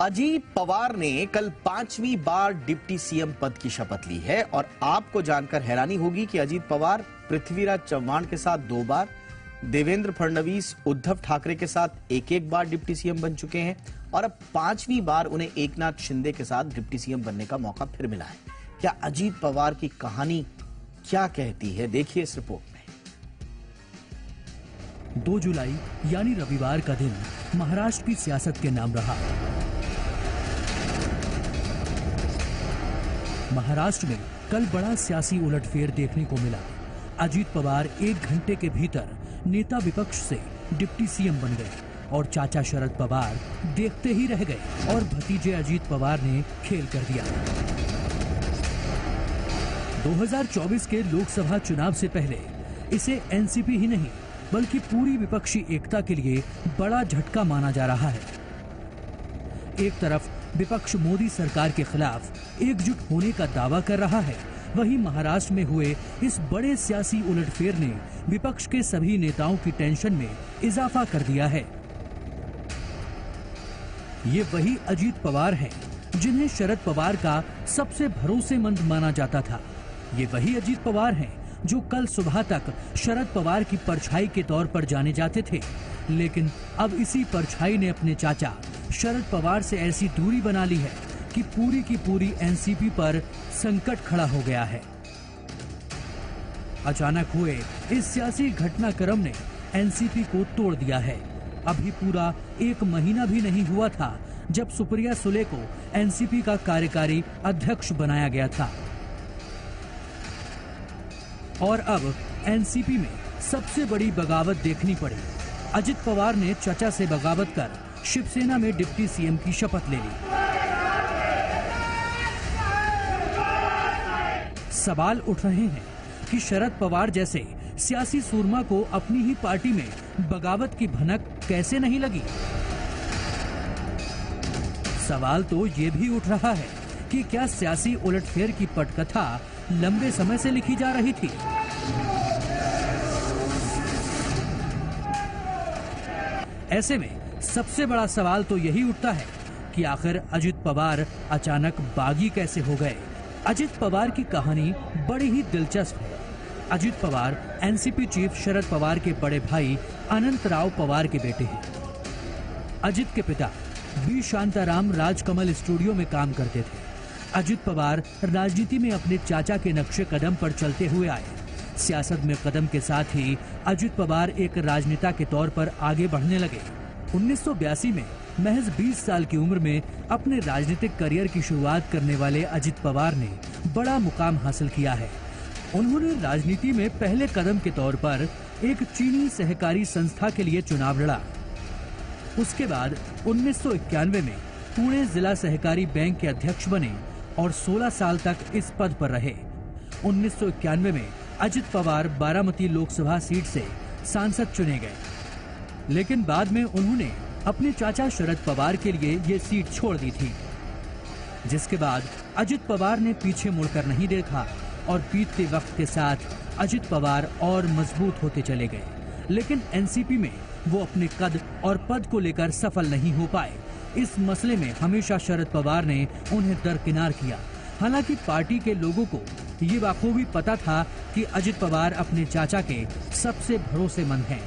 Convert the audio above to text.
अजीत पवार ने कल 5वीं बार डिप्टी सीएम पद की शपथ ली है और आपको जानकर हैरानी होगी कि अजीत पवार पृथ्वीराज चव्हाण के साथ 2 बार, देवेंद्र फडणवीस, उद्धव ठाकरे के साथ एक बार डिप्टी सीएम बन चुके हैं और अब 5वीं बार उन्हें एकनाथ शिंदे के साथ डिप्टी सीएम बनने का मौका फिर मिला है। क्या अजीत पवार की कहानी क्या कहती है, देखिए इस रिपोर्ट में। 2 जुलाई यानी रविवार का दिन महाराष्ट्र की सियासत के नाम रहा। महाराष्ट्र में कल बड़ा सियासी उलटफेर देखने को मिला। अजीत पवार 1 घंटे के भीतर नेता विपक्ष से डिप्टी सीएम बन गए और चाचा शरद पवार देखते ही रह गए और भतीजे अजीत पवार ने खेल कर दिया। 2024 के लोकसभा चुनाव से पहले इसे एनसीपी ही नहीं बल्कि पूरी विपक्षी एकता के लिए बड़ा झटका माना जा रहा है। एक तरफ विपक्ष मोदी सरकार के खिलाफ एकजुट होने का दावा कर रहा है, वहीं महाराष्ट्र में हुए इस बड़े सियासी उलटफेर ने विपक्ष के सभी नेताओं की टेंशन में इजाफा कर दिया है। ये वही अजीत पवार हैं जिन्हें शरद पवार का सबसे भरोसेमंद माना जाता था। ये वही अजीत पवार हैं जो कल सुबह तक शरद पवार की परछाई के तौर पर जाने जाते थे, लेकिन अब इसी परछाई ने अपने चाचा शरद पवार से ऐसी दूरी बना ली है कि पूरी की पूरी एनसीपी पर संकट खड़ा हो गया है। अचानक हुए इस सियासी घटनाक्रम ने एनसीपी को तोड़ दिया है। अभी पूरा 1 महीना भी नहीं हुआ था जब सुप्रिया सुले को एनसीपी का कार्यकारी अध्यक्ष बनाया गया था और अब एनसीपी में सबसे बड़ी बगावत देखनी पड़ी। अजित पवार ने चाचा से बगावत कर शिवसेना में डिप्टी सीएम की शपथ ले ली। सवाल उठ रहे हैं कि शरद पवार जैसे सियासी सूरमा को अपनी ही पार्टी में बगावत की भनक कैसे नहीं लगी। सवाल तो ये भी उठ रहा है कि क्या सियासी उलटफेर की पटकथा लंबे समय से लिखी जा रही थी। ऐसे में सबसे बड़ा सवाल तो यही उठता है कि आखिर अजित पवार अचानक बागी कैसे हो गए। अजित पवार की कहानी बड़ी ही दिलचस्प है। अजित पवार एनसीपी चीफ शरद पवार के बड़े भाई अनंत राव पवार के बेटे हैं। अजित के पिता बी शांताराम राजकमल स्टूडियो में काम करते थे। अजित पवार राजनीति में अपने चाचा के नक्शे कदम पर चलते हुए आए। सियासत में कदम के साथ ही अजित पवार एक राजनेता के तौर पर आगे बढ़ने लगे। 1982 में महज 20 साल की उम्र में अपने राजनीतिक करियर की शुरुआत करने वाले अजित पवार ने बड़ा मुकाम हासिल किया है। उन्होंने राजनीति में पहले कदम के तौर पर एक चीनी सहकारी संस्था के लिए चुनाव लड़ा। उसके बाद 1991 में पुणे जिला सहकारी बैंक के अध्यक्ष बने और 16 साल तक इस पद पर रहे। 1991 में अजित पवार बारामती लोकसभा सीट से सांसद चुने गए, लेकिन बाद में उन्होंने अपने चाचा शरद पवार के लिए ये सीट छोड़ दी थी, जिसके बाद अजित पवार ने पीछे मुड़कर नहीं देखा और बीतते वक्त के साथ अजित पवार और मजबूत होते चले गए। लेकिन एनसीपी में वो अपने कद और पद को लेकर सफल नहीं हो पाए। इस मसले में हमेशा शरद पवार ने उन्हें दरकिनार किया। हालांकि पार्टी के लोगों को ये बखूबी पता था कि अजित पवार अपने चाचा के सबसे भरोसेमंद हैं।